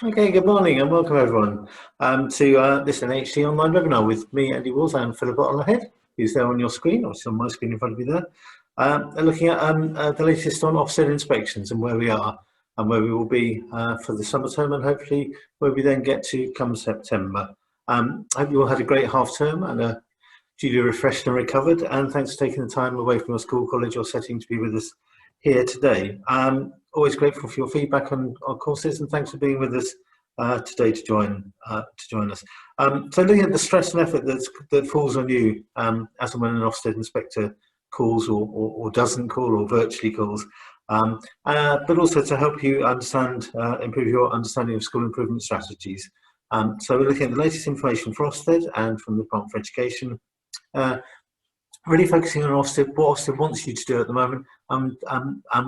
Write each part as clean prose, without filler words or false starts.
Okay, good morning and welcome everyone to this NHT online webinar with me, Andy Walls, and Philippa Ollerhead, who's there on your screen, or on my screen in front of you there, looking at the latest on Ofsted inspections and where we are and where we will be for the summer term, and hopefully where we then get to come September. I hope you all had a great half term and are duly refreshed and recovered, and thanks for taking the time away from your school, college or setting to be with us here today. Always grateful for your feedback on our courses, and thanks for being with us today to join us. So looking at the stress and effort that falls on you as and when an Ofsted inspector calls or doesn't call or virtually calls, but also to help you understand, improve your understanding of school improvement strategies. So we're looking at the latest information for Ofsted and from the Department for Education, really focusing on Ofsted, what Ofsted wants you to do at the moment, and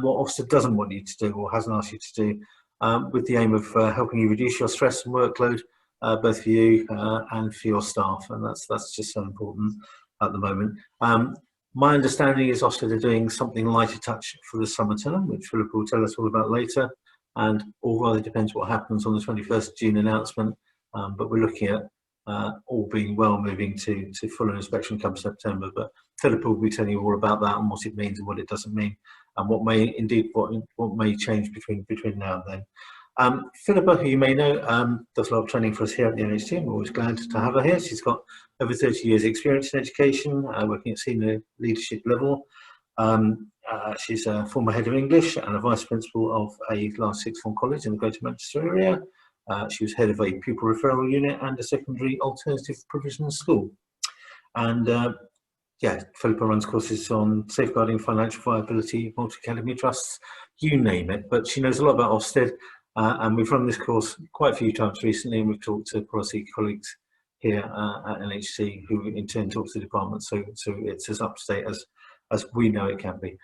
what Ofsted doesn't want you to do or hasn't asked you to do, with the aim of helping you reduce your stress and workload, both for you and for your staff, and that's just so important at the moment. My understanding is Ofsted are doing something lighter touch for the summer term, which Philippa will tell us all about later, and all rather depends what happens on the 21st of June announcement, but we're looking at all being well moving to full inspection come September. But Philippa will be telling you all about that and what it means and what it doesn't mean, and what may indeed what may change between now and then. Philippa, who you may know, does a lot of training for us here at the NHT, and we're always glad to have her here. She's got over 30 years experience in education, working at senior leadership level. She's a former head of English and a vice principal of a large sixth form college in the Greater Manchester area. She was head of a pupil referral unit and a secondary alternative provision school. And yeah, Philippa runs courses on safeguarding financial viability, multi-academy trusts, you name it. But she knows a lot about Ofsted, and we've run this course quite a few times recently, and we've talked to policy colleagues here at NHT, who in turn talk to the department, so it's as up to date as we know it can be.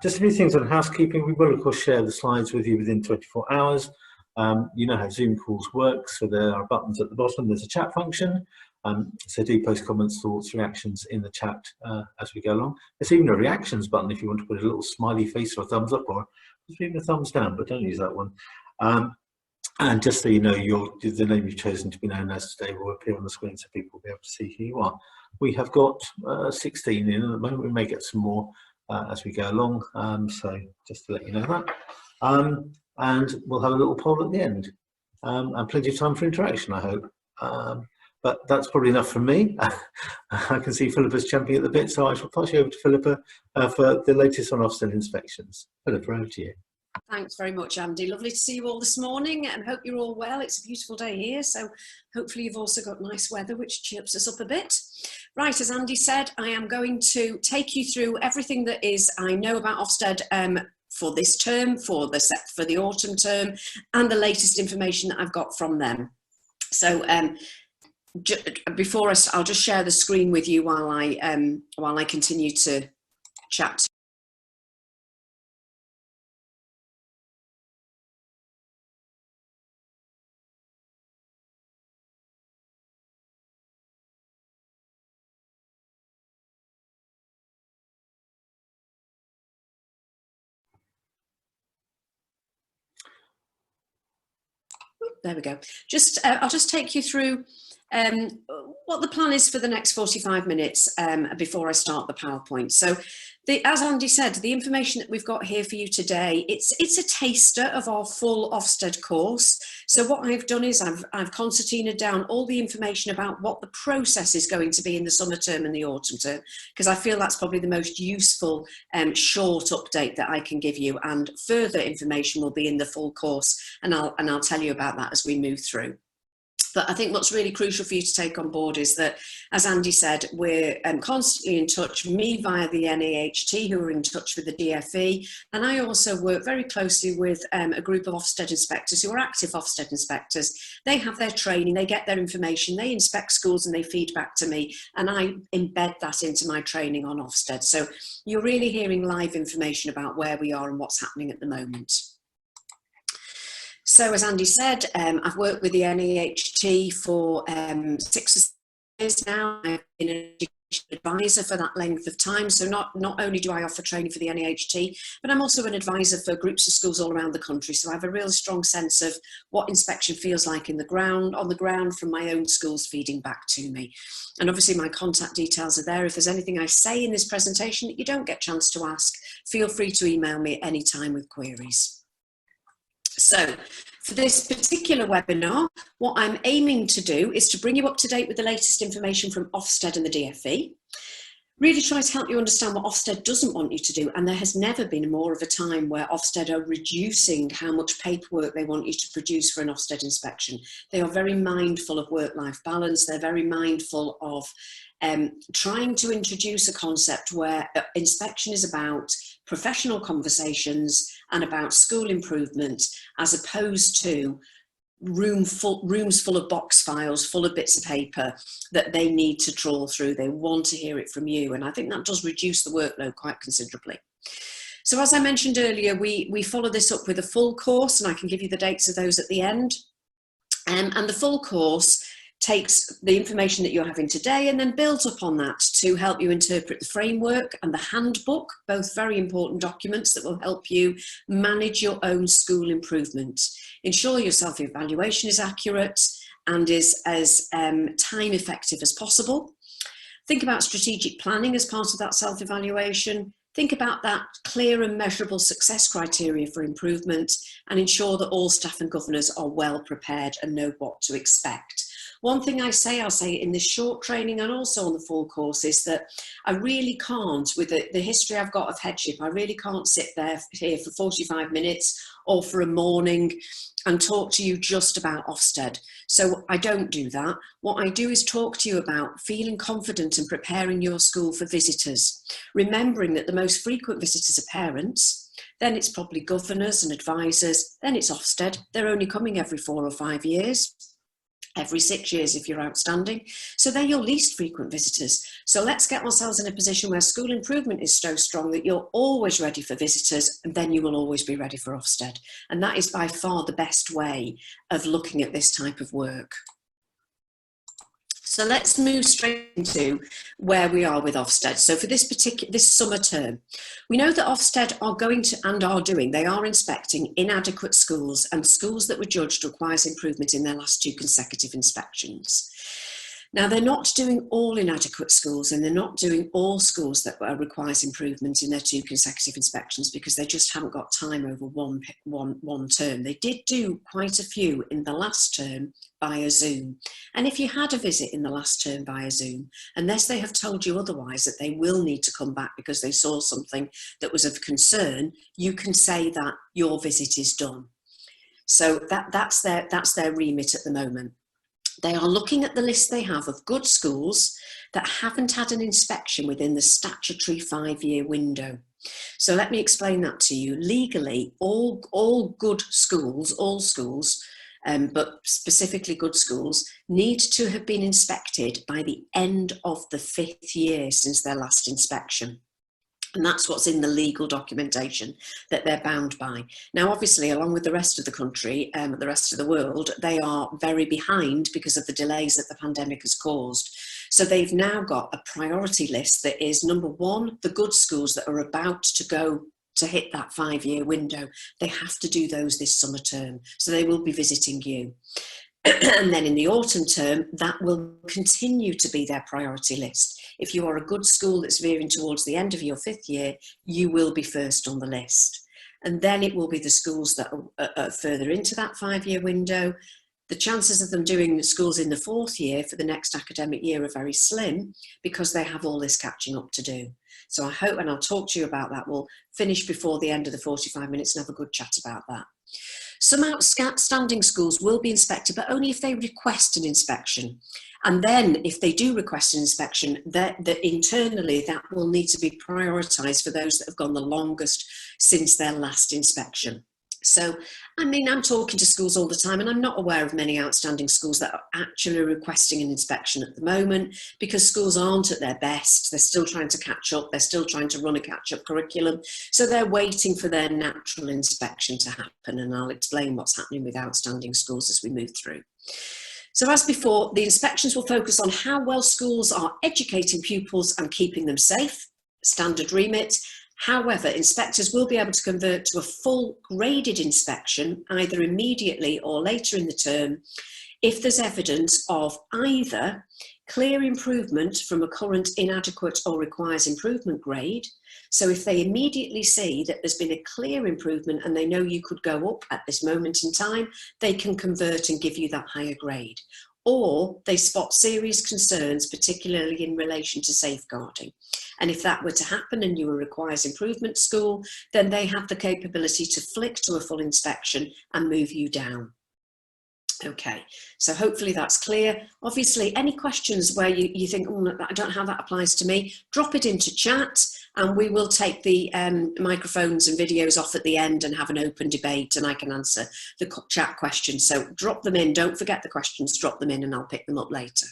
Just a few things on housekeeping. We will of course share the slides with you within 24 hours. You know how Zoom calls work, so there are buttons at the bottom. There's a chat function, so do post comments, thoughts, reactions in the chat as we go along. There's even a reactions button if you want to put a little smiley face or a thumbs up, or even a thumbs down, but don't use that one. And just so you know, the name you've chosen to be known as today will appear on the screen, so people will be able to see who you are. We have got 16 in at the moment. We may get some more as we go along, so just to let you know that. And we'll have a little poll at the end, and plenty of time for interaction, I hope. But that's probably enough from me. I can see Philippa's champing at the bit, so I shall pass you over to Philippa for the latest on Ofsted inspections. Philippa, over to you. Thanks very much, Andy. Lovely to see you all this morning, and hope you're all well. It's a beautiful day here, so hopefully you've also got nice weather, which cheers us up a bit. Right, as Andy said, I am going to take you through everything that I know about Ofsted for this term, for the autumn term, and the latest information that I've got from them. So I'll just share the screen with you while I continue to chat. There we go. I'll just take you through what the plan is for the next 45 minutes before I start the PowerPoint. So as Andy said, the information that we've got here for you today, it's a taster of our full Ofsted course. So what I've done is I've concertinaed down all the information about what the process is going to be in the summer term and the autumn term, because I feel that's probably the most useful short update that I can give you, and further information will be in the full course, and I'll tell you about that as we move through. But I think what's really crucial for you to take on board is that, as Andy said, we're constantly in touch, me via the NAHT, who are in touch with the DFE, and I also work very closely with a group of Ofsted inspectors who are active Ofsted inspectors. They have their training, they get their information, they inspect schools and they feed back to me, and I embed that into my training on Ofsted. So you're really hearing live information about where we are and what's happening at the moment. So as Andy said, I've worked with the NAHT for 6 years now. I've been an advisor for that length of time. So not only do I offer training for the NAHT, but I'm also an advisor for groups of schools all around the country. So I have a real strong sense of what inspection feels like on the ground from my own schools feeding back to me. And obviously my contact details are there. If there's anything I say in this presentation that you don't get a chance to ask, feel free to email me at any time with queries. So for this particular webinar, what I'm aiming to do is to bring you up to date with the latest information from Ofsted and the DfE. Really try to help you understand what Ofsted doesn't want you to do, and there has never been more of a time where Ofsted are reducing how much paperwork they want you to produce for an Ofsted inspection. They are very mindful of work-life balance. They're very mindful of trying to introduce a concept where inspection is about professional conversations and about school improvement, as opposed to rooms full of box files, full of bits of paper that they need to trawl through. They want to hear it from you, and I think that does reduce the workload quite considerably. So as I mentioned earlier, we follow this up with a full course, and I can give you the dates of those at the end. And the full course takes the information that you're having today and then builds upon that to help you interpret the framework and the handbook, both very important documents that will help you manage your own school improvement. Ensure your self-evaluation is accurate and is as time effective as possible. Think about strategic planning as part of that self-evaluation. Think about that clear and measurable success criteria for improvement, and ensure that all staff and governors are well prepared and know what to expect. One thing I'll say in this short training and also on the full course is that I really can't, with the history I've got of headship, I really can't sit here for 45 minutes or for a morning and talk to you just about Ofsted. So I don't do that. What I do is talk to you about feeling confident and preparing your school for visitors, remembering that the most frequent visitors are parents, then it's probably governors and advisors, then it's Ofsted. They're only coming every 4 or 5 years. Every 6 years if you're outstanding. So they're your least frequent visitors. So let's get ourselves in a position where school improvement is so strong that you're always ready for visitors, and then you will always be ready for Ofsted. And that is by far the best way of looking at this type of work. So let's move straight into where we are with Ofsted. So for this summer term, we know that Ofsted are going to and are doing, they are inspecting inadequate schools and schools that were judged requires improvement in their last 2 consecutive inspections. Now, they're not doing all inadequate schools, and they're not doing all schools that requires improvement in their 2 consecutive inspections, because they just haven't got time over one term. They did do quite a few in the last term via Zoom. And if you had a visit in the last term via Zoom, unless they have told you otherwise that they will need to come back because they saw something that was of concern, you can say that your visit is done. So that's their remit at the moment. They are looking at the list they have of good schools that haven't had an inspection within the statutory 5-year window. So let me explain that to you. Legally, all good schools, all schools, but specifically good schools, need to have been inspected by the end of the 5th year since their last inspection. And that's what's in the legal documentation that they're bound by. Now, obviously, along with the rest of the country, the rest of the world, they are very behind because of the delays that the pandemic has caused. So they've now got a priority list that is, number 1, the good schools that are about to go to hit that 5-year window. They have to do those this summer term. So they will be visiting you. And then in the autumn term, that will continue to be their priority list. If you are a good school that's veering towards the end of your 5th year, you will be first on the list. And then it will be the schools that are further into that 5-year window. The chances of them doing the schools in the 4th year for the next academic year are very slim, because they have all this catching up to do. So I hope, and I'll talk to you about that, we'll finish before the end of the 45 minutes and have a good chat about that. Some outstanding schools will be inspected, but only if they request an inspection. And then if they do request an inspection, that internally that will need to be prioritised for those that have gone the longest since their last inspection. So, I mean, I'm talking to schools all the time, and I'm not aware of many outstanding schools that are actually requesting an inspection at the moment, because schools aren't at their best. They're still trying to catch up. They're still trying to run a catch-up curriculum. So they're waiting for their natural inspection to happen, and I'll explain what's happening with outstanding schools as we move through. So as before, the inspections will focus on how well schools are educating pupils and keeping them safe, standard remit. However, inspectors will be able to convert to a full graded inspection either immediately or later in the term if there's evidence of either clear improvement from a current inadequate or requires improvement grade. So if they immediately see that there's been a clear improvement and they know you could go up at this moment in time, they can convert and give you that higher grade. Or they spot serious concerns, particularly in relation to safeguarding. And if that were to happen and you were requires improvement school, then they have the capability to flick to a full inspection and move you down. Okay, so hopefully that's clear. Obviously, any questions where you think, oh, I don't know how that applies to me, drop it into chat and we will take the microphones and videos off at the end and have an open debate and I can answer the chat questions. So drop them in, don't forget the questions, drop them in and I'll pick them up later.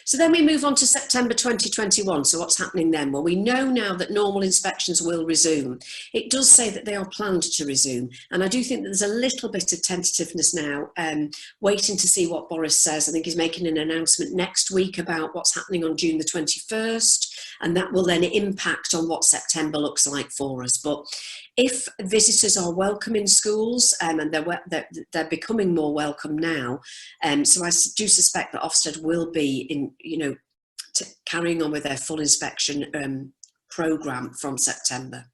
So then we move on to September 2021. So what's happening then? Well, we know now that normal inspections will resume. It does say that they are planned to resume. And I do think that there's a little bit of tentativeness now, waiting to see what Boris says. I think he's making an announcement next week about what's happening on June the 21st. And that will then impact on what September looks like for us. But if visitors are welcome in schools, and they're becoming more welcome now, so I do suspect that Ofsted will be in, carrying on with their full inspection programme from September.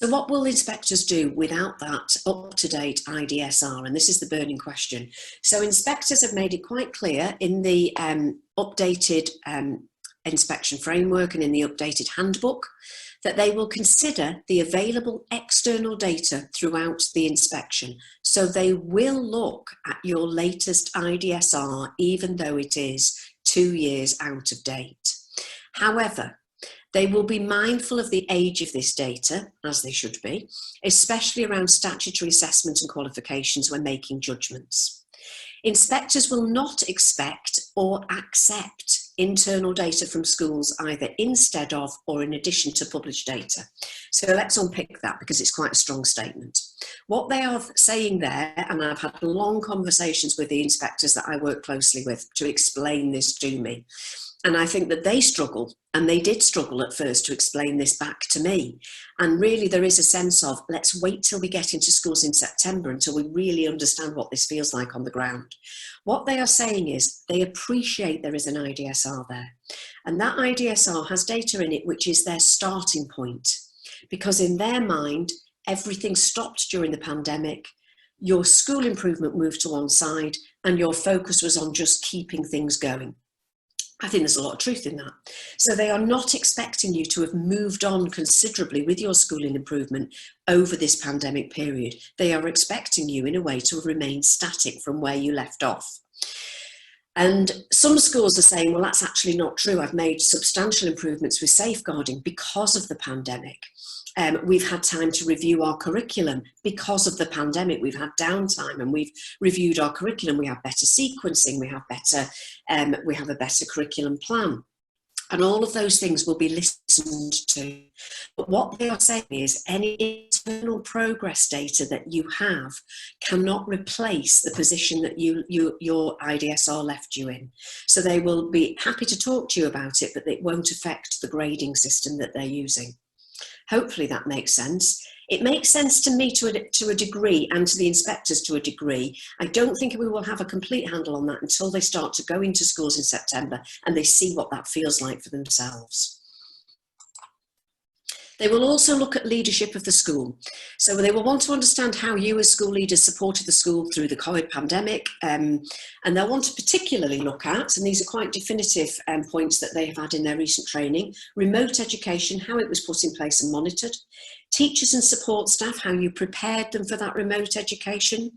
So what will inspectors do without that up-to-date IDSR? And this is the burning question. So inspectors have made it quite clear in the updated inspection framework and in the updated handbook that they will consider the available external data throughout the inspection. So they will look at your latest IDSR, even though it is 2 years out of date. However, they will be mindful of the age of this data, as they should be, especially around statutory assessment and qualifications when making judgments. Inspectors will not expect or accept internal data from schools either instead of or in addition to published data. So let's unpick that because it's quite a strong statement. What they are saying there, and I've had long conversations with the inspectors that I work closely with to explain this to me, and I think that they struggle, and they did struggle at first to explain this back to me. And really there is a sense of, let's wait till we get into schools in September until we really understand what this feels like on the ground. What they are saying is they appreciate there is an IDSR there. And that IDSR has data in it which is their starting point. Because in their mind, everything stopped during the pandemic, your school improvement moved to one side, and your focus was on just keeping things going. I think there's a lot of truth in that. So they are not expecting you to have moved on considerably with your schooling improvement over this pandemic period. They are expecting you in a way to have remained static from where you left off. And some schools are saying, well, that's actually not true. I've made substantial improvements with safeguarding because of the pandemic. We've had time to review our curriculum because of the pandemic. We've had downtime and we've reviewed our curriculum. We have better sequencing. We have a better curriculum plan. And all of those things will be listened to. But what they are saying is any internal progress data that you have cannot replace the position that your IDSR left you in. So they will be happy to talk to you about it, but it won't affect the grading system that they're using. Hopefully that makes sense. It makes sense to me to a degree and to the inspectors to a degree. I don't think we will have a complete handle on that until they start to go into schools in September and they see what that feels like for themselves. They will also look at leadership of the school. So they will want to understand how you as school leaders supported the school through the COVID pandemic. And they'll want to particularly look at, and these are quite definitive points that they have had in their recent training, remote education, how it was put in place and monitored, teachers and support staff, how you prepared them for that remote education,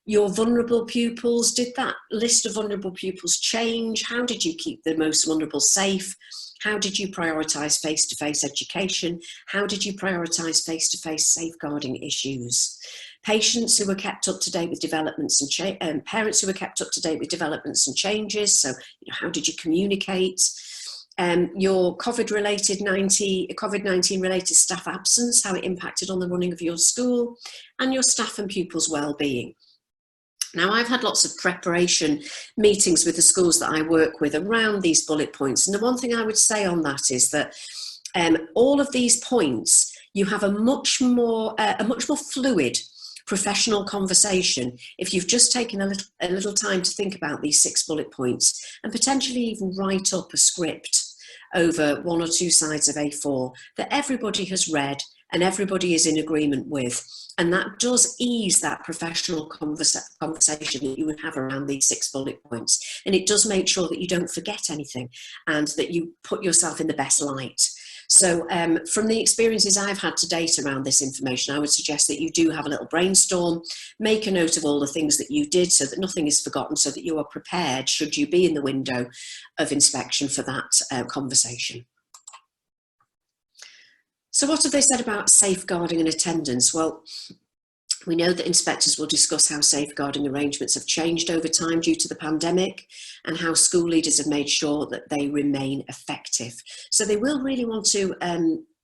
your vulnerable pupils, did that list of vulnerable pupils change? How did you keep the most vulnerable safe? How did you prioritise face-to-face education? How did you prioritise face-to-face safeguarding issues? Patients who were kept up to date with developments and parents who were kept up to date with developments and changes. So, how did you communicate? Your COVID-19 related staff absence, how it impacted on the running of your school, and your staff and pupils' well-being. Now, I've had lots of preparation meetings with the schools that I work with around these bullet points. And the one thing I would say on that is that all of these points, you have a much more fluid professional conversation if you've just taken a little time to think about these 6 bullet points and potentially even write up a script over 1 or 2 sides of A4 that everybody has read and everybody is in agreement with. And that does ease that professional conversation that you would have around these 6 bullet points. And it does make sure that you don't forget anything and that you put yourself in the best light. So from the experiences I've had to date around this information, I would suggest that you do have a little brainstorm, make a note of all the things that you did so that nothing is forgotten, so that you are prepared should you be in the window of inspection for that conversation. So what have they said about safeguarding and attendance? Well, we know that inspectors will discuss how safeguarding arrangements have changed over time due to the pandemic and how school leaders have made sure that they remain effective. So they will really want to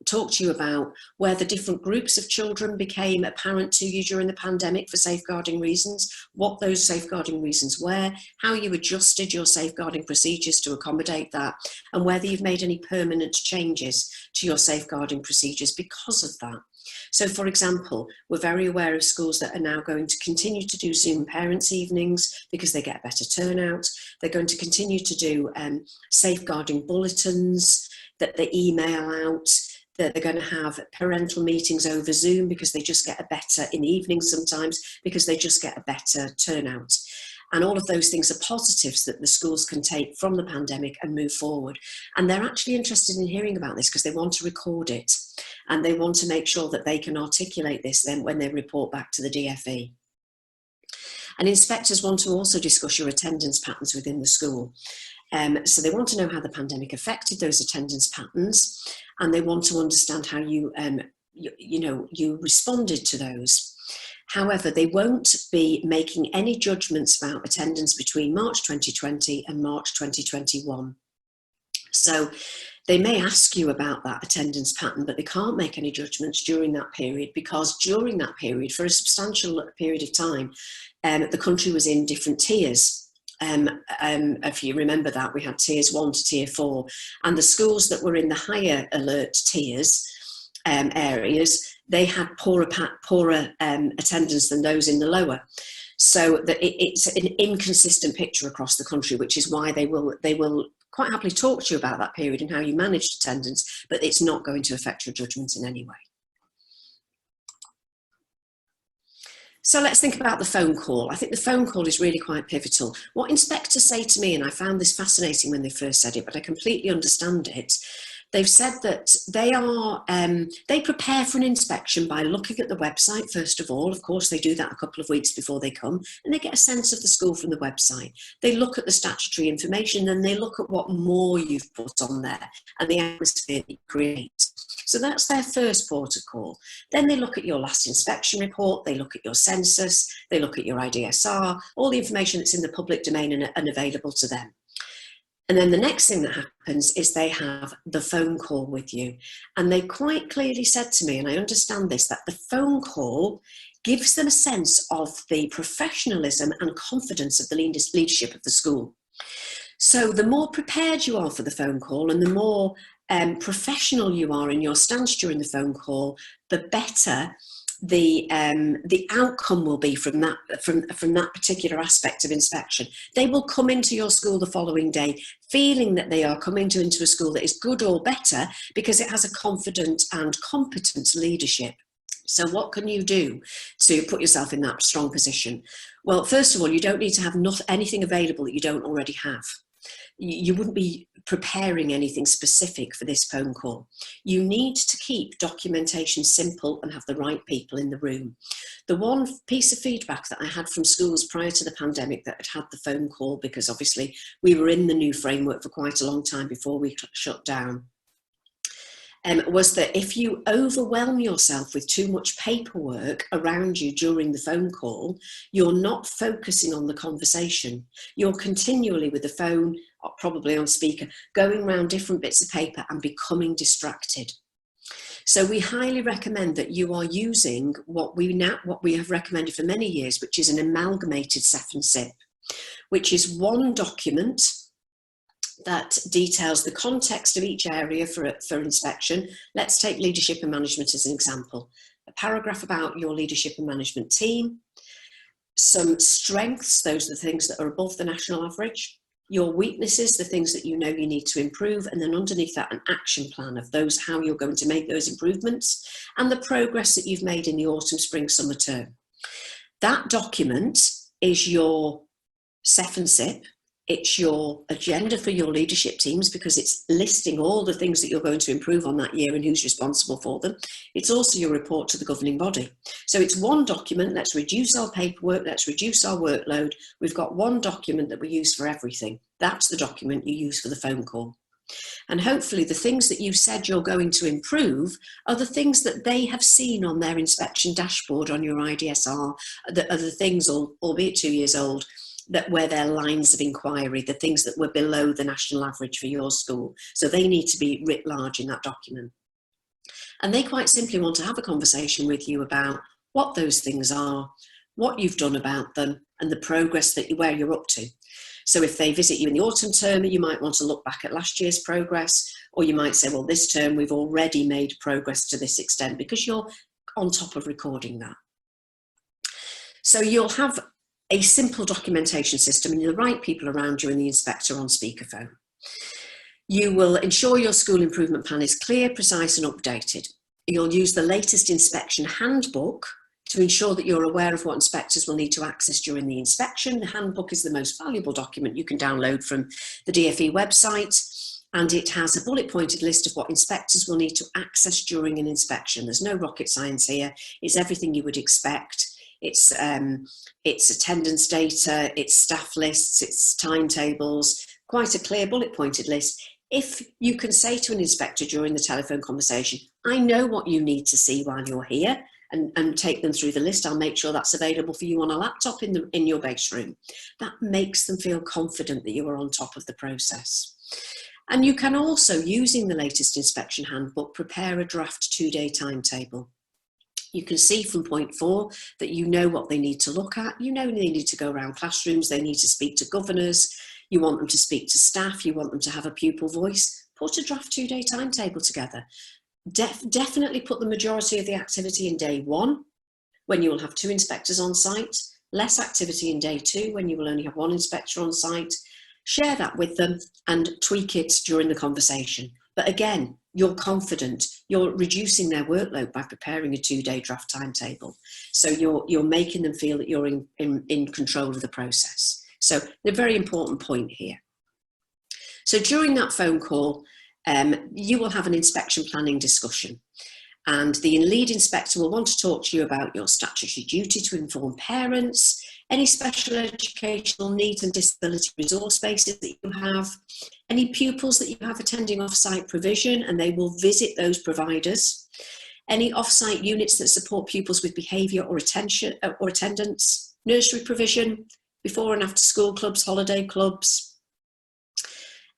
talk to you about where the different groups of children became apparent to you during the pandemic for safeguarding reasons, what those safeguarding reasons were, how you adjusted your safeguarding procedures to accommodate that, and whether you've made any permanent changes to your safeguarding procedures because of that. So, for example, we're very aware of schools that are now going to continue to do Zoom parents' evenings because they get a better turnout. They're going to continue to do safeguarding bulletins that they email out, that they're going to have parental meetings over Zoom because they just get a better, in the evenings sometimes, because they just get a better turnout. And all of those things are positives that the schools can take from the pandemic and move forward. And they're actually interested in hearing about this because they want to record it and they want to make sure that they can articulate this then when they report back to the DfE. And inspectors want to also discuss your attendance patterns within the school. So they want to know how the pandemic affected those attendance patterns, and they want to understand how you responded to those. However, they won't be making any judgments about attendance between March 2020 and March 2021. So they may ask you about that attendance pattern, but they can't make any judgments during that period, because during that period, for a substantial period of time, the country was in different tiers. If you remember that, we had tiers 1 to tier 4, and the schools that were in the higher alert tiers areas, they had poorer attendance than those in the lower. So that it's an inconsistent picture across the country, which is why they will quite happily talk to you about that period and how you managed attendance, but it's not going to affect your judgment in any way. So let's think about the phone call. I think the phone call is really quite pivotal. What inspectors say to me, and I found this fascinating when they first said it, but I completely understand it. They've said that they prepare for an inspection by looking at the website first of all. Of course, they do that a couple of weeks before they come, and they get a sense of the school from the website. They look at the statutory information, and they look at what more you've put on there and the atmosphere that you create. So that's their first port of call. Then they look at your last inspection report, they look at your census, they look at your IDSR, all the information that's in the public domain and available to them. And then the next thing that happens is they have the phone call with you. And they quite clearly said to me, and I understand this, that the phone call gives them a sense of the professionalism and confidence of the leadership of the school. So the more prepared you are for the phone call and the more professional you are in your stance during the phone call, the better the outcome will be from that particular aspect of inspection. They will come into your school the following day feeling that they are coming into a school that is good or better because it has a confident and competent leadership. So what can you do to put yourself in that strong position? Well, first of all, you don't need to have anything available that you don't already have. You wouldn't be preparing anything specific for this phone call. You need to keep documentation simple and have the right people in the room. The one piece of feedback that I had from schools prior to the pandemic that had the phone call, because obviously we were in the new framework for quite a long time before we shut down, was that if you overwhelm yourself with too much paperwork around you during the phone call, you're not focusing on the conversation. You're continually with the phone, probably on speaker, going around different bits of paper and becoming distracted. So we highly recommend that you are using what we have recommended for many years, which is an amalgamated SEF and SIP, which is one document that details the context of each area for inspection. Let's take leadership and management as an example. A paragraph about your leadership and management team, some strengths, those are the things that are above the national average, your weaknesses, the things that you know you need to improve, and then underneath that an action plan of those, how you're going to make those improvements, and the progress that you've made in the autumn, spring, summer term. That document is your SEF and SIP. It's your agenda for your leadership teams, because it's listing all the things that you're going to improve on that year and who's responsible for them. It's also your report to the governing body. So it's one document. Let's reduce our paperwork. Let's reduce our workload. We've got one document that we use for everything. That's the document you use for the phone call. And hopefully the things that you said you're going to improve are the things that they have seen on their inspection dashboard on your IDSR, that are the things, albeit 2 years old, that were their lines of inquiry, the things that were below the national average for your school. So they need to be writ large in that document. And they quite simply want to have a conversation with you about what those things are, what you've done about them, and the progress where you're up to. So if they visit you in the autumn term, you might want to look back at last year's progress, or you might say, well, this term we've already made progress to this extent, because you're on top of recording that. So you'll have a simple documentation system and the right people around you and the inspector on speakerphone. You will ensure your school improvement plan is clear, precise and updated. You'll use the latest inspection handbook to ensure that you're aware of what inspectors will need to access during the inspection. The handbook is the most valuable document you can download from the DfE website, and it has a bullet pointed list of what inspectors will need to access during an inspection. There's no rocket science here. It's everything you would expect. It's attendance data, it's staff lists, it's timetables, quite a clear bullet pointed list. If you can say to an inspector during the telephone conversation, I know what you need to see while you're here, and take them through the list, I'll make sure that's available for you on a laptop in your base room. That makes them feel confident that you are on top of the process. And you can also, using the latest inspection handbook, prepare a draft 2-day timetable. You can see from point 4 that you know what they need to look at. You know they need to go around classrooms, they need to speak to governors, you want them to speak to staff, you want them to have a pupil voice. Put a draft 2-day timetable together. Definitely put the majority of the activity in day 1, when you will have 2 inspectors on site. Less activity in day 2, when you will only have 1 inspector on site. Share that with them and tweak it during the conversation. But again, you're confident, you're reducing their workload by preparing a 2-day draft timetable. So you're making them feel that you're in control of the process. So the very important point here. So during that phone call, you will have an inspection planning discussion, and the lead inspector will want to talk to you about your statutory duty to inform parents, any special educational needs and disability resource bases that you have, any pupils that you have attending off-site provision, and they will visit those providers, any off-site units that support pupils with behaviour or attendance, nursery provision, before and after school clubs, holiday clubs.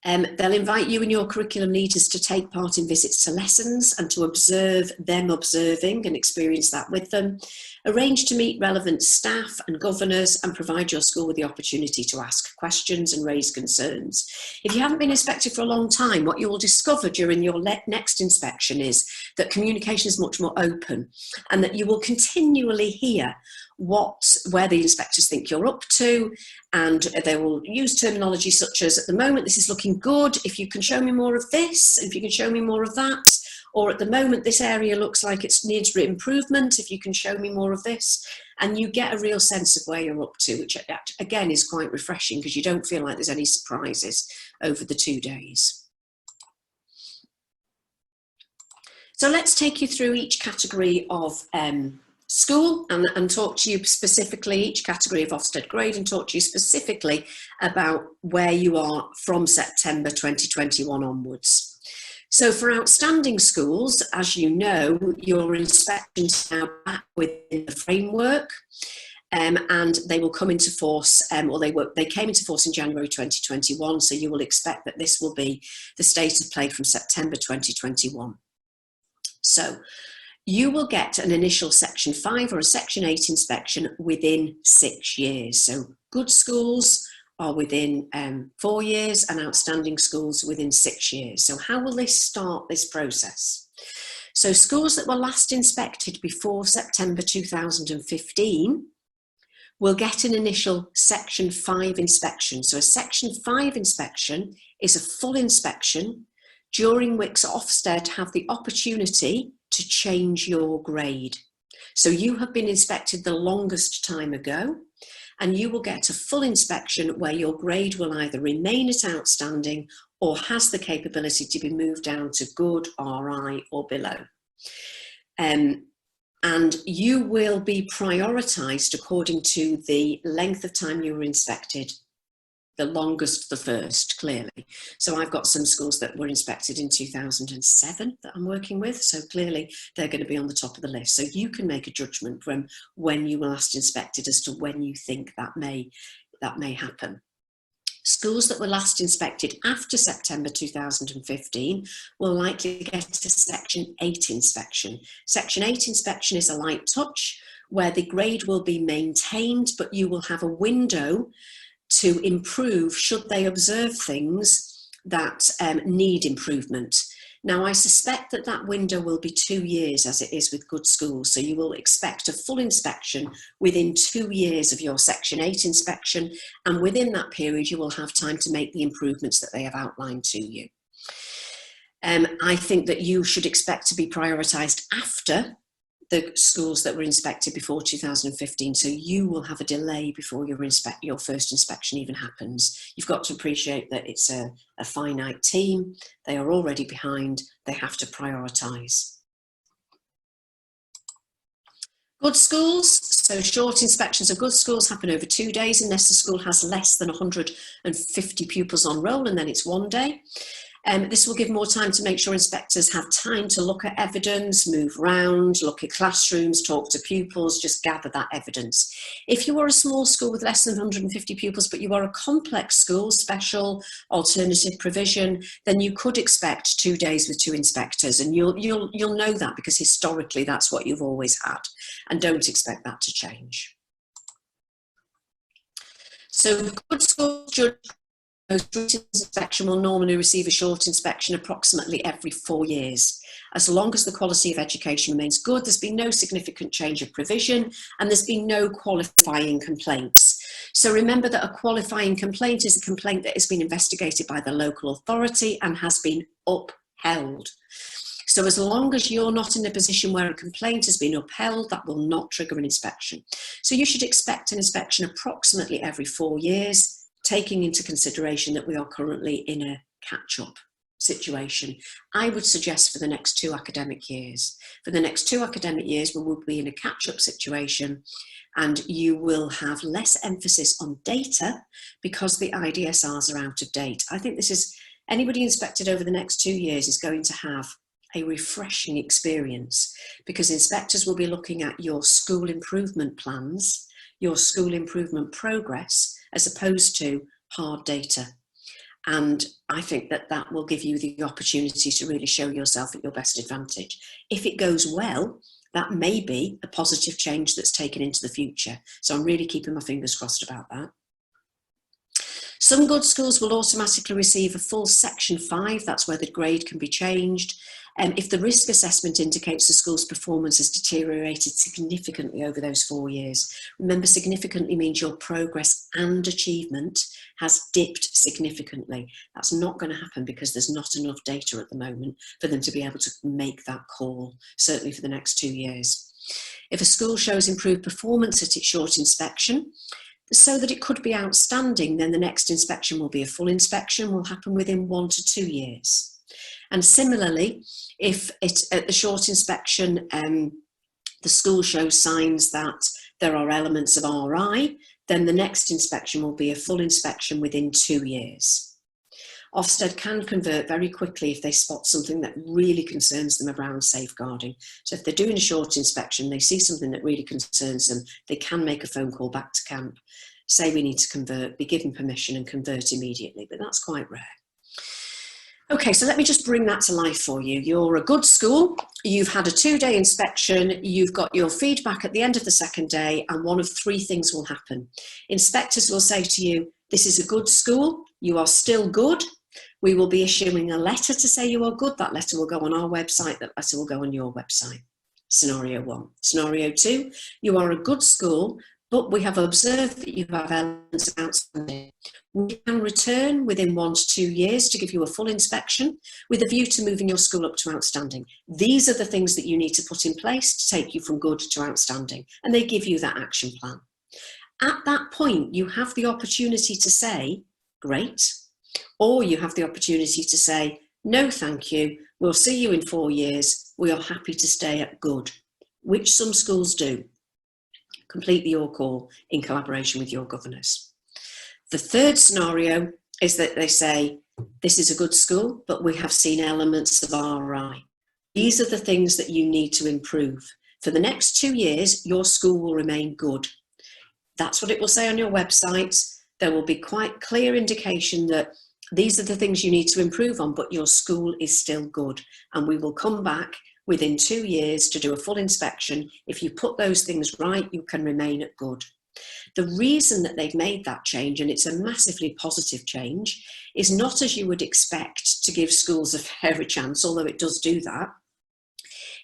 They'll invite you and your curriculum leaders to take part in visits to lessons and to observe them observing and experience that with them. Arrange to meet relevant staff and governors and provide your school with the opportunity to ask questions and raise concerns. If you haven't been inspected for a long time, what you will discover during your next inspection is that communication is much more open, and that you will continually hear where the inspectors think you're up to, and they will use terminology such as, at the moment this is looking good, if you can show me more of this, if you can show me more of that, or at the moment this area looks like it needs improvement, if you can show me more of this. And you get a real sense of where you're up to, which again is quite refreshing, because you don't feel like there's any surprises over the 2 days. So let's take you through each category of school and talk to you specifically, each category of Ofsted grade, and talk to you specifically about where you are from September 2021 onwards. So for outstanding schools, as you know, your inspections are now back within the framework, and they will come into force, or they came into force in January 2021, so you will expect that this will be the state of play from September 2021. So you will get an initial Section 5 or a Section 8 inspection within 6 years. So good schools are within 4 years and outstanding schools within 6 years. So how will they start this process? So schools that were last inspected before September 2015 will get an initial Section 5 inspection. So a Section 5 inspection is a full inspection during which Ofsted have the opportunity to change your grade. So you have been inspected the longest time ago, and you will get a full inspection where your grade will either remain at outstanding or has the capability to be moved down to good, RI or below. And you will be prioritised according to the length of time you were inspected. The longest, the first, clearly. So I've got some schools that were inspected in 2007 that I'm working with. So clearly they're going to be on the top of the list. So you can make a judgment from when you were last inspected as to when you think that may happen. Schools that were last inspected after September 2015 will likely get a Section 8 inspection. Section 8 inspection is a light touch where the grade will be maintained, but you will have a window to improve should they observe things that need improvement. Now, I suspect that that window will be 2 years as it is with good schools. So you will expect a full inspection within 2 years of your Section 8 inspection. And within that period, you will have time to make the improvements that they have outlined to you. I think that you should expect to be prioritised after the schools that were inspected before 2015, so you will have a delay before your first inspection even happens. You've got to appreciate that it's a finite team, they are already behind, they have to prioritise. Good schools, so short inspections of good schools happen over 2 days unless the school has less than 150 pupils on roll, and then it's 1 day. This will give more time to make sure inspectors have time to look at evidence, move around, look at classrooms, talk to pupils, just gather that evidence. If you are a small school with less than 150 pupils, but you are a complex school, special, alternative provision, then you could expect 2 days with 2 inspectors, and you'll know that because historically that's what you've always had, and don't expect that to change. So good schools most routine inspection will normally receive a short inspection approximately every 4 years. As long as the quality of education remains good, there's been no significant change of provision, and there's been no qualifying complaints. So remember that a qualifying complaint is a complaint that has been investigated by the local authority and has been upheld. So as long as you're not in a position where a complaint has been upheld, that will not trigger an inspection. So you should expect an inspection approximately every 4 years, taking into consideration that we are currently in a catch-up situation. I would suggest for the next 2 academic years. For the next 2 academic years, we will be in a catch-up situation, and you will have less emphasis on data because the IDSRs are out of date. I think this is, anybody inspected over the next 2 years is going to have a refreshing experience, because inspectors will be looking at your school improvement plans, your school improvement progress, as opposed to hard data. And I think that that will give you the opportunity to really show yourself at your best advantage. If it goes well, that may be a positive change that's taken into the future. So I'm really keeping my fingers crossed about that. Some good schools will automatically receive a full Section 5, that's where the grade can be changed. If the risk assessment indicates the school's performance has deteriorated significantly over those 4 years. Remember, significantly means your progress and achievement has dipped significantly. That's not going to happen because there's not enough data at the moment for them to be able to make that call, certainly for the next 2 years. If a school shows improved performance at its short inspection, so that it could be outstanding, then the next inspection will be a full inspection, will happen within 1 to 2 years. And similarly, if it's at the short inspection, the school shows signs that there are elements of RI, then the next inspection will be a full inspection within 2 years. Ofsted can convert very quickly if they spot something that really concerns them around safeguarding. So if they're doing a short inspection, they see something that really concerns them, they can make a phone call back to camp, say we need to convert, be given permission and convert immediately, but that's quite rare. Okay, so let me just bring that to life for you. You're a good school, you've had a 2-day inspection, you've got your feedback at the end of the second day, and one of 3 things will happen. Inspectors will say to you, this is a good school, you are still good. We will be issuing a letter to say you are good. That letter will go on our website, that letter will go on your website. Scenario 1. Scenario 2, you are a good school, but we have observed that you have elements of outstanding. We can return within 1 to 2 years to give you a full inspection with a view to moving your school up to outstanding. These are the things that you need to put in place to take you from good to outstanding, and they give you that action plan. At that point, you have the opportunity to say, great, or you have the opportunity to say, no, thank you, we'll see you in 4 years, we are happy to stay at good, which some schools do. Completely your call in collaboration with your governors. The third scenario is that they say, this is a good school, but we have seen elements of RI. These are the things that you need to improve. For the next 2 years, your school will remain good. That's what it will say on your website. There will be quite clear indication that these are the things you need to improve on, but your school is still good. And we will come back within 2 years to do a full inspection. If you put those things right, you can remain at good. The reason that they've made that change, and it's a massively positive change, is not as you would expect to give schools a fairer chance, although it does do that.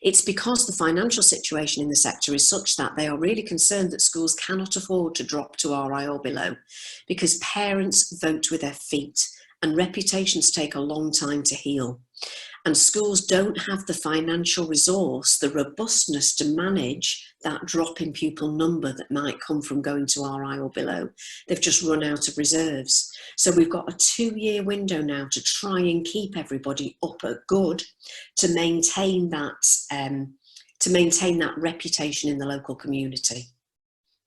It's because the financial situation in the sector is such that they are really concerned that schools cannot afford to drop to RI or below, because parents vote with their feet and reputations take a long time to heal. And schools don't have the financial resource, the robustness to manage that drop in pupil number that might come from going to RI or below. They've just run out of reserves. So we've got a 2-year window now to try and keep everybody up at good, to maintain that reputation in the local community.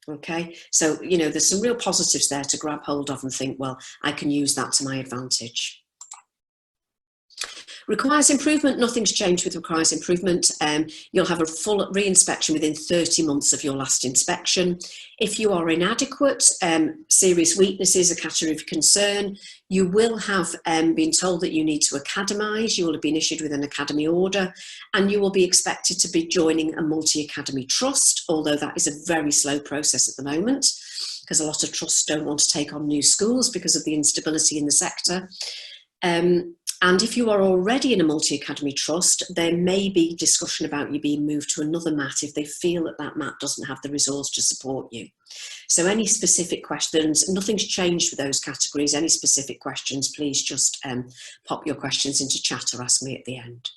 Okay, so, you know, there's some real positives there to grab hold of and think, well, I can use that to my advantage. Requires improvement, nothing's changed with requires improvement. You'll have a full re-inspection within 30 months of your last inspection. If you are inadequate, serious weaknesses, a category of concern, you will have been told that you need to academise, you will have been issued with an academy order, and you will be expected to be joining a multi-academy trust, although that is a very slow process at the moment, because a lot of trusts don't want to take on new schools because of the instability in the sector. And if you are already in a multi-academy trust, there may be discussion about you being moved to another MAHT if they feel that that MAHT doesn't have the resource to support you. So any specific questions, nothing's changed with those categories. Any specific questions, please just pop your questions into chat or ask me at the end.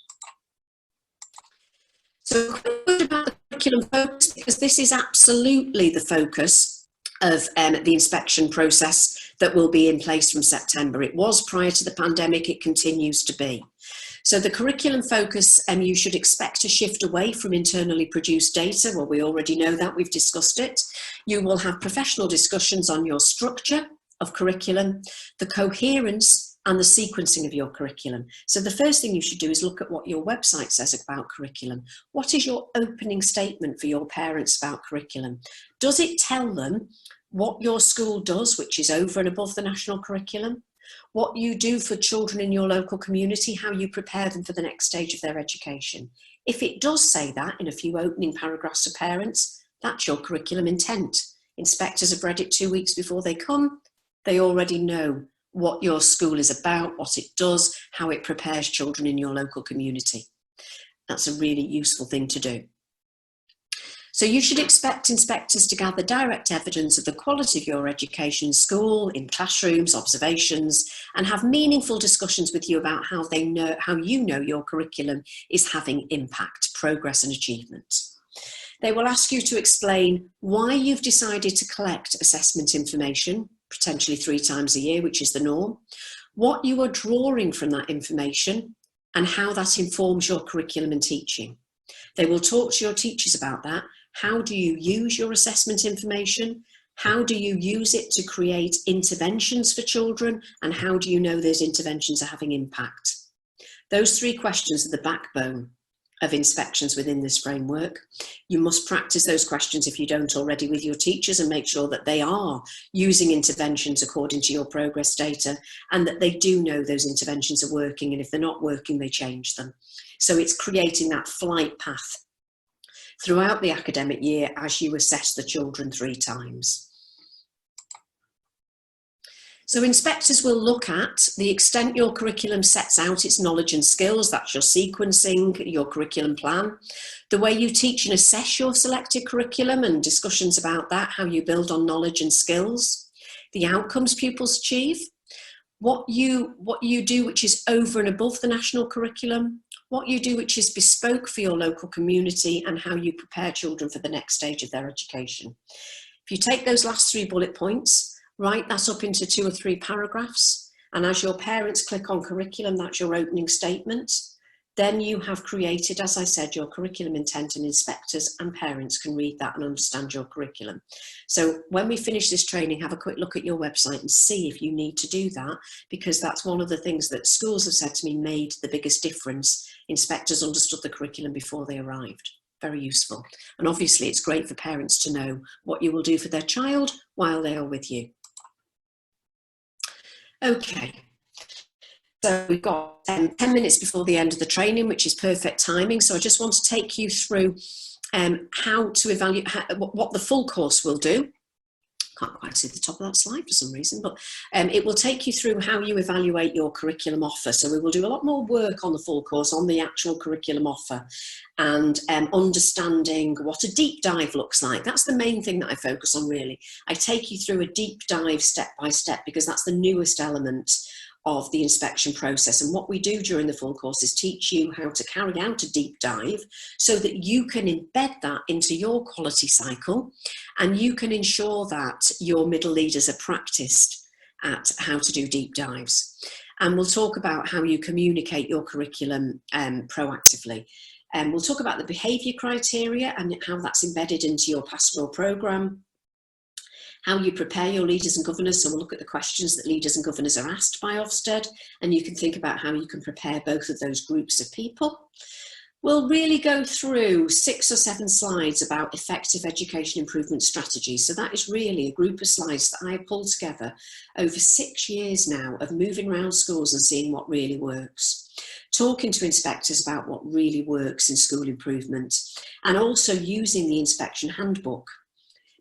So a quick word about the curriculum focus, because this is absolutely the focus of the inspection process that will be in place from September. It was prior to the pandemic, it continues to be. So the curriculum focus, you should expect to shift away from internally produced data. Well, we already know that, we've discussed it. You will have professional discussions on your structure of curriculum, the coherence and the sequencing of your curriculum. So the first thing you should do is look at what your website says about curriculum. What is your opening statement for your parents about curriculum? Does it tell them what your school does, which is over and above the national curriculum? What you do for children in your local community, how you prepare them for the next stage of their education? If it does say that in a few opening paragraphs to parents, that's your curriculum intent. Inspectors have read it 2 weeks before they come. They already know what your school is about, what it does, how it prepares children in your local community. That's a really useful thing to do. So you should expect inspectors to gather direct evidence of the quality of your education, school, in classrooms, observations, and have meaningful discussions with you about how you know your curriculum is having impact, progress and achievement. They will ask you to explain why you've decided to collect assessment information, potentially 3 times a year, which is the norm, what you are drawing from that information, and how that informs your curriculum and teaching. They will talk to your teachers about that. How do you use your assessment information? How do you use it to create interventions for children? And how do you know those interventions are having impact? Those 3 questions are the backbone of inspections within this framework. You must practice those questions if you don't already with your teachers and make sure that they are using interventions according to your progress data and that they do know those interventions are working, and if they're not working, they change them. So it's creating that flight path throughout the academic year as you assess the children 3 times. So inspectors will look at the extent your curriculum sets out its knowledge and skills, that's your sequencing, your curriculum plan, the way you teach and assess your selected curriculum and discussions about that, how you build on knowledge and skills, the outcomes pupils achieve, what you do which is over and above the national curriculum, what you do which is bespoke for your local community, and how you prepare children for the next stage of their education. If you take those last 3 bullet points, write that up into 2 or 3 paragraphs, and as your parents click on curriculum, that's your opening statement, then you have created, as I said, your curriculum intent, and inspectors and parents can read that and understand your curriculum. So when we finish this training, have a quick look at your website and see if you need to do that, because that's one of the things that schools have said to me made the biggest difference. Inspectors understood the curriculum before they arrived. Very useful. And obviously it's great for parents to know what you will do for their child while they are with you. Okay, so we've got 10 minutes before the end of the training, which is perfect timing. So I just want to take you through how to evaluate what the full course will do. Can't quite see the top of that slide for some reason, but it will take you through how you evaluate your curriculum offer. So we will do a lot more work on the full course, on the actual curriculum offer, and understanding what a deep dive looks like. That's the main thing that I focus on, really. I take you through a deep dive step by step, because that's the newest element of the inspection process. And what we do during the full course is teach you how to carry out a deep dive so that you can embed that into your quality cycle, and you can ensure that your middle leaders are practiced at how to do deep dives. And we'll talk about how you communicate your curriculum proactively. And we'll talk about the behaviour criteria and how that's embedded into your pastoral programme, how you prepare your leaders and governors. So we'll look at the questions that leaders and governors are asked by Ofsted, and you can think about how you can prepare both of those groups of people. We'll really go through 6 or 7 slides about effective education improvement strategies. So that is really a group of slides that I pulled together over 6 years now of moving around schools and seeing what really works, talking to inspectors about what really works in school improvement, and also using the inspection handbook.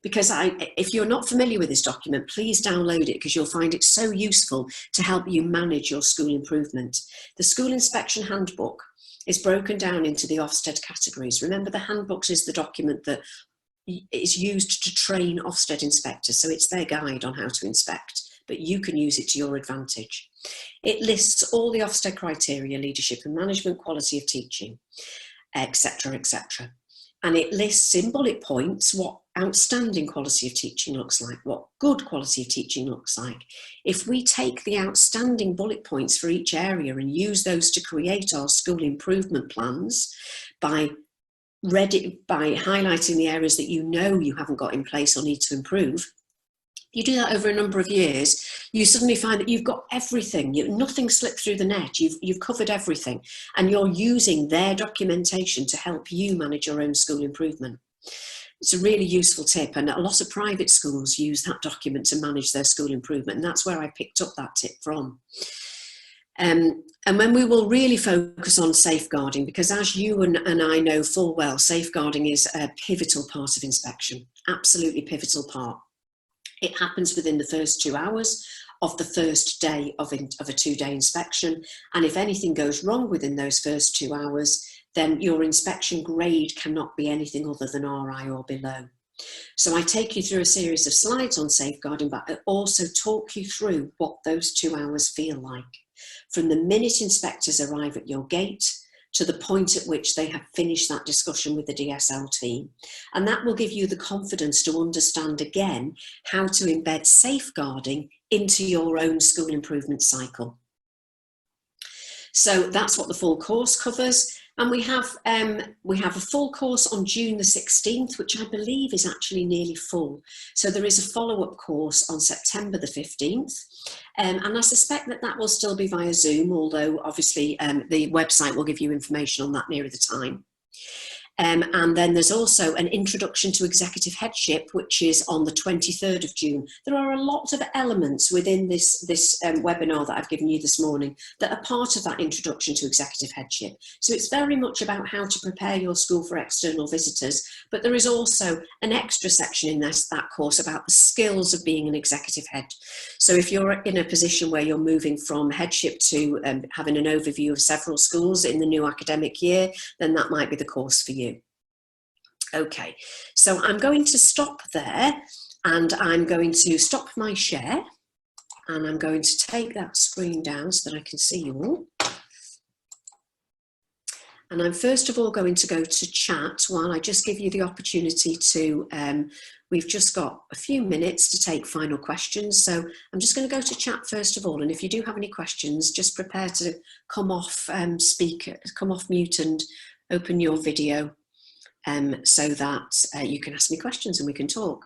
Because if you're not familiar with this document, please download it, because you'll find it so useful to help you manage your school improvement. The School Inspection Handbook is broken down into the Ofsted categories. Remember, the handbook is the document that is used to train Ofsted inspectors, so it's their guide on how to inspect, but you can use it to your advantage. It lists all the Ofsted criteria: leadership and management, quality of teaching, etc., etc. And it lists in bullet points what outstanding quality of teaching looks like, what good quality of teaching looks like. If we take the outstanding bullet points for each area and use those to create our school improvement plans by highlighting the areas that you know you haven't got in place or need to improve, you do that over a number of years, you suddenly find that you've got everything. Nothing slipped through the net. You've covered everything, and you're using their documentation to help you manage your own school improvement. It's a really useful tip, and a lot of private schools use that document to manage their school improvement, and that's where I picked up that tip from. And when we will really focus on safeguarding, because as you and I know full well, safeguarding is a pivotal part of inspection, absolutely pivotal part. It happens within the first 2 hours of the first day of a 2-day inspection. And if anything goes wrong within those first 2 hours, then your inspection grade cannot be anything other than RI or below. So I take you through a series of slides on safeguarding, but I also talk you through what those 2 hours feel like. From the minute inspectors arrive at your gate to the point at which they have finished that discussion with the DSL team. And that will give you the confidence to understand again how to embed safeguarding into your own school improvement cycle. So that's what the full course covers. And we have a full course on June the 16th, which I believe is actually nearly full. So there is a follow-up course on September the 15th. And I suspect that that will still be via Zoom, although obviously the website will give you information on that nearer the time. And then there's also an introduction to executive headship, which is on the 23rd of June. There are a lot of elements within this webinar that I've given you this morning that are part of that introduction to executive headship. So it's very much about how to prepare your school for external visitors, but there is also an extra section in that course about the skills of being an executive head. So if you're in a position where you're moving from headship to having an overview of several schools in the new academic year, then that might be the course for you. Okay, so I'm going to stop there, and I'm going to stop my share, and I'm going to take that screen down so that I can see you all. And I'm first of all going to go to chat while I just give you the opportunity to, we've just got a few minutes to take final questions. So I'm just going to go to chat first of all. And if you do have any questions, just prepare to come off come off mute and open your video. So that you can ask me questions and we can talk.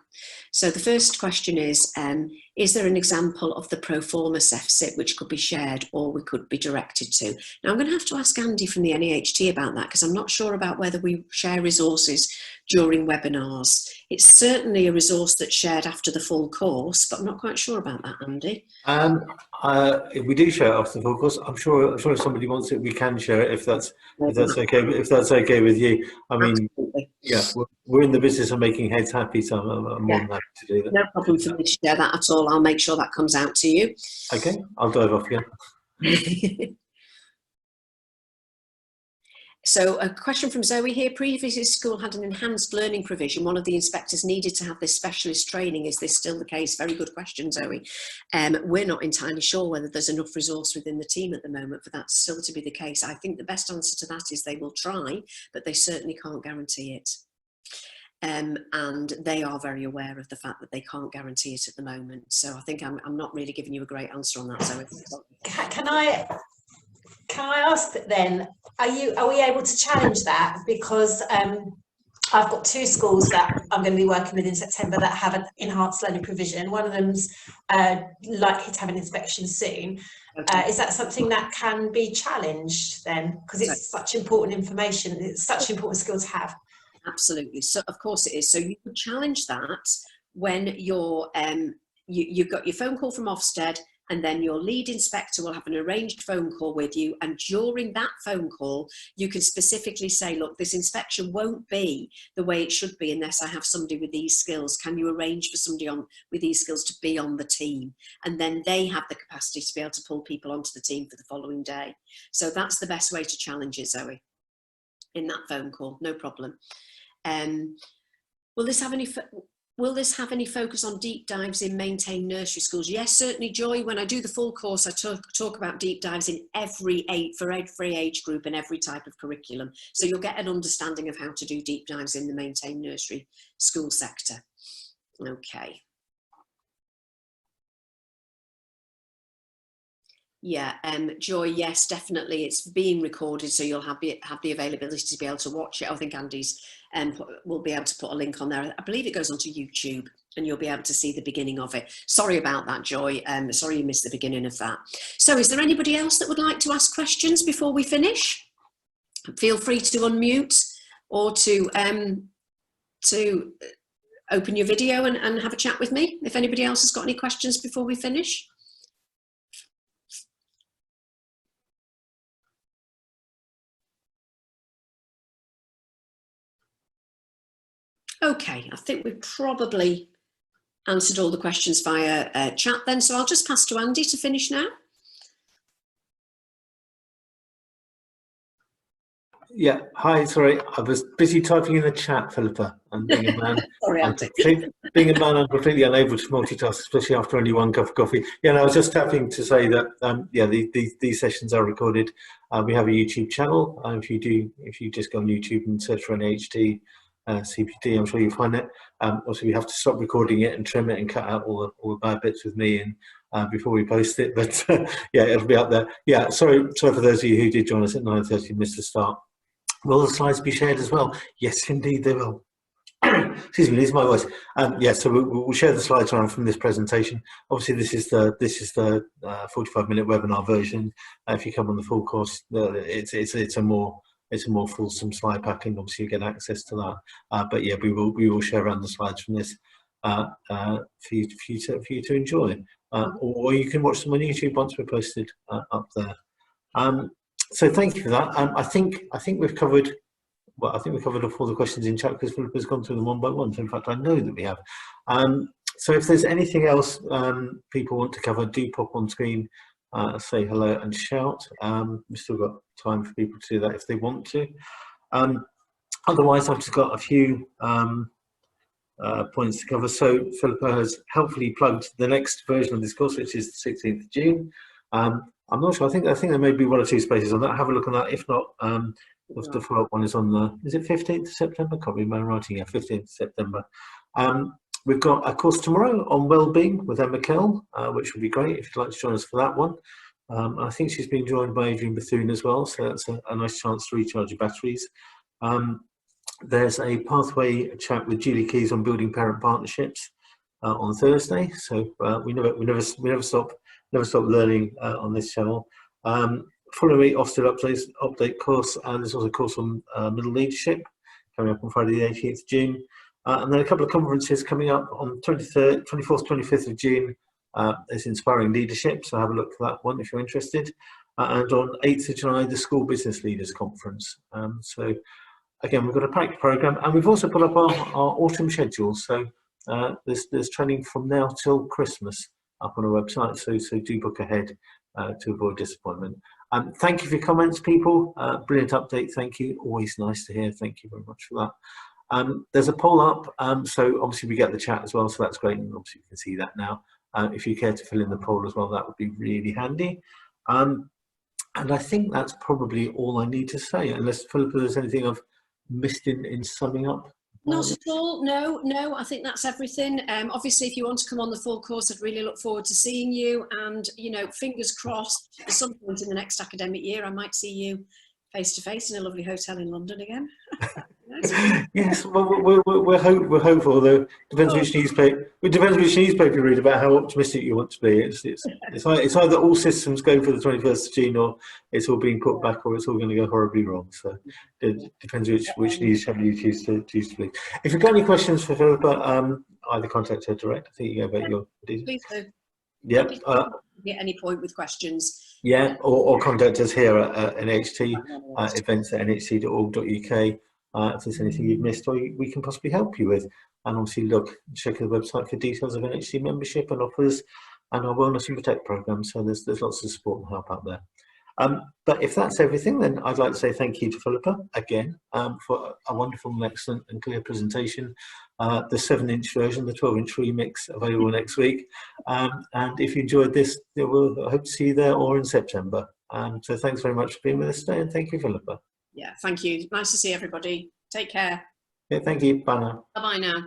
So the first question is there an example of the pro forma CEFSIT which could be shared or we could be directed to? Now I'm going to have to ask Andy from the NAHT about that, because I'm not sure about whether we share resources during webinars. It's certainly a resource that's shared after the full course, but I'm not quite sure about that, Andy. We do share it after the full course. I'm sure if somebody wants it, we can share it if that's okay. If that's okay with you, I mean, absolutely. Yeah, we're in the business of making heads happy, so I'm more than happy to do that. No problem for me to share that at all. I'll make sure that comes out to you. Okay, I'll dive off again. So a question from Zoe here. Previously, school had an enhanced learning provision. One of the inspectors needed to have this specialist training. Is this still the case? Very good question, Zoe. We're not entirely sure whether there's enough resource within the team at the moment for that still to be the case. I think the best answer to that is they will try, but they certainly can't guarantee it. And they are very aware of the fact that they can't guarantee it at the moment. So I think I'm not really giving you a great answer on that, Zoe. Can I ask then, are we able to challenge that? Because I've got two schools that I'm going to be working with in September that have an enhanced learning provision. One of them's likely to have an inspection soon. Okay. Is that something that can be challenged then? Because it's such important information, it's such an important skill to have. Absolutely. So of course it is. So you can challenge that when you're you've got your phone call from Ofsted, and then your lead inspector will have an arranged phone call with you, and during that phone call you can specifically say, look, this inspection won't be the way it should be unless I have somebody with these skills. Can you arrange for somebody with these skills to be on the team? And then they have the capacity to be able to pull people onto the team for the following day. So that's the best way to challenge it, Zoe, in that phone call. No problem. Will this have any focus on deep dives in maintained nursery schools? Yes, certainly, Joy. When I do the full course, I talk about deep dives in for every age group and every type of curriculum. So you'll get an understanding of how to do deep dives in the maintained nursery school sector. Okay. Yeah, Joy, yes, definitely. It's being recorded, so you'll have the availability to be able to watch it. I think Andy's will be able to put a link on there. I believe it goes onto YouTube, and you'll be able to see the beginning of it. Sorry about that, Joy. Sorry you missed the beginning of that. So is there anybody else that would like to ask questions before we finish? Feel free to unmute or to open your video and have a chat with me if anybody else has got any questions before we finish. Okay, I think we've probably answered all the questions via chat then, so I'll just pass to Andy to finish now. Yeah, hi, sorry, I was busy typing in the chat, Philippa, and being a man, sorry, Andy. I'm completely unable to multitask, especially after only one cup of coffee. Yeah, and I was just tapping to say that, yeah, these sessions are recorded. We have a YouTube channel. If you just go on YouTube and search for NAHT, CPD, I'm sure you'll find it. Also, we have to stop recording it and trim it and cut out all the bad bits with me and before we post it. But yeah, it'll be up there. Yeah, sorry for those of you who did join us at 9:30, missed the start. Will the slides be shared as well? Yes, indeed they will. Excuse me, losing my voice. Yeah, so we'll share the slides around from this presentation. Obviously, this is the 45-minute webinar version. If you come on the full course, it's a more fulsome slide pack, and obviously you get access to that. But yeah, we will share around the slides from this for you to enjoy, or you can watch them on YouTube once we're posted up there. So thank you for that. I think we've covered. Well, I think we covered off all the questions in chat because Philippa's gone through them one by one. So in fact, I know that we have. So if there's anything else people want to cover, do pop on screen, say hello and shout. We've still got time for people to do that if they want to. Otherwise, I've just got a few points to cover. So Philippa has helpfully plugged the next version of this course, which is the 16th of June. I'm not sure. I think there may be 1 or 2 spaces on that. Have a look on that. If not, the follow-up one is on the, is it 15th of September? Can't read my writing. Yeah, 15th of September. We've got a course tomorrow on wellbeing with Emma Kell, which would be great if you'd like to join us for that one. I think she's been joined by Adrian Bethune as well, so that's a nice chance to recharge your batteries. There's a pathway chat with Julie Keys on building parent partnerships on Thursday. So we never stop learning on this channel. Follow me Ofsted update course, and there's also a course on middle leadership coming up on Friday the 18th of June. And then a couple of conferences coming up on 24th, 25th of June. There's Inspiring Leadership, so have a look for that one if you're interested. And on 8th of July, the School Business Leaders Conference. So again, we've got a packed programme, and we've also put up our autumn schedule. So there's training from now till Christmas up on our website, so do book ahead to avoid disappointment. Thank you for your comments, people. Brilliant update, thank you. Always nice to hear. Thank you very much for that. There's a poll up, so obviously we get the chat as well, so that's great, and obviously you can see that now. If you care to fill in the poll as well, that would be really handy. And I think that's probably all I need to say, unless, Philippa, there's anything I've missed in summing up. Not at all. No, I think that's everything. Obviously, if you want to come on the full course, I'd really look forward to seeing you. And, you know, fingers crossed, at some point in the next academic year, I might see you face to face in a lovely hotel in London again. Yes, well, we're hopeful. Although depends which newspaper. It depends which newspaper you read about how optimistic you want to be. It's either all systems go for the 21st of June, or it's all being put back, or it's all going to go horribly wrong. So it depends which news channel you choose to believe. If you've got any questions for Philippa, either contact her direct. I think you go about your details. Please do. Yeah. At any point with questions. Yeah, or contact us here at NHT, events at nht.org.uk. If there's anything you've missed or we can possibly help you with. And obviously check the website for details of NHT membership and offers and our Wellness and Protect programme. So there's lots of support and help out there. But if that's everything, then I'd like to say thank you to Philippa again for a wonderful and excellent and clear presentation. The 7-inch version, the 12-inch remix available next week. And if you enjoyed this, we'll hope to see you there or in September. So thanks very much for being with us today, and thank you, Philippa. Yeah, thank you. Nice to see everybody. Take care. Yeah, thank you. Bye now. Bye-bye now.